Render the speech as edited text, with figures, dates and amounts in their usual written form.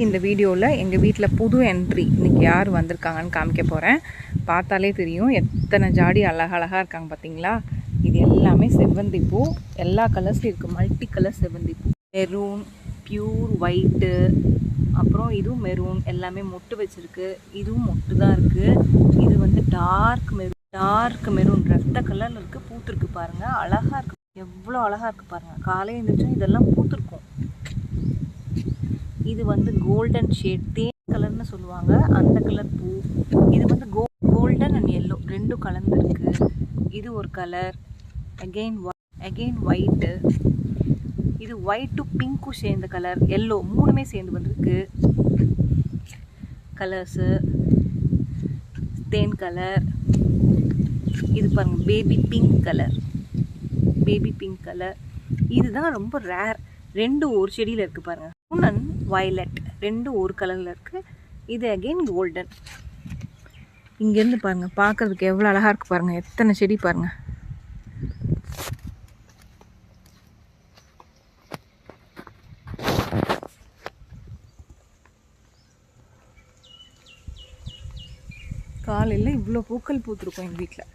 இந்த வீடியோவில் எங்கள் வீட்டில் புது என்ட்ரி இன்றைக்கி யார் வந்திருக்காங்கன்னு காமிக்க போகிறேன். பார்த்தாலே தெரியும் எத்தனை ஜாடி அழகழகாக இருக்காங்க பார்த்தீங்களா. இது எல்லாமே செவ்வந்தி பூ, எல்லா கலர்ஸ்லையும் இருக்குது. மல்டி கலர் செவ்வந்தி பூ, மெரூன், பியூர் ஒயிட்டு, அப்புறம் இதுவும் மெரூன், எல்லாமே மொட்டு வச்சுருக்கு. இதுவும் மொட்டு தான் இருக்குது. இது வந்து டார்க் மெரூன் ரத்த கலரில் இருக்குது. பூத்துருக்கு பாருங்கள், அழகாக இருக்குது. எவ்வளோ அழகாக இருக்குது பாருங்கள். காலையில் எழுந்திரிச்சா இதெல்லாம் பூத்துருக்கும். இது வந்து கோல்டன் ஷேட், தேன் கலர்னு சொல்லுவாங்க, அந்த கலர் பூ. இது வந்து கோல்டன் அண்ட் எல்லோ ரெண்டும் கலந்து இருக்குது. இது ஒரு கலர், அகெயின் ஒயிட்டு. இது ஒயிட் டு பிங்க்கும் சேர்ந்த கலர், எல்லோ, மூணுமே சேர்ந்து வந்திருக்கு கலர்ஸு. தேன் கலர். இது பாருங்க, பேபி பிங்க் கலர். இதுதான் ரொம்ப ரேர். ரெண்டு ஒரு செடியில் இருக்குது பாருங்கள். ப்ரௌன் அண்ட் வயலட் ரெண்டும் ஒரு கலரில் இருக்குது. இது அகெயின் கோல்டன். இங்கேருந்து பாருங்கள், பார்க்குறதுக்கு எவ்வளோ அழகாக இருக்குது பாருங்கள். எத்தனை செடி பாருங்கள். காலையில் இவ்வளோ பூக்கள் பூத்துருக்கும் எங்கள் வீட்டில்.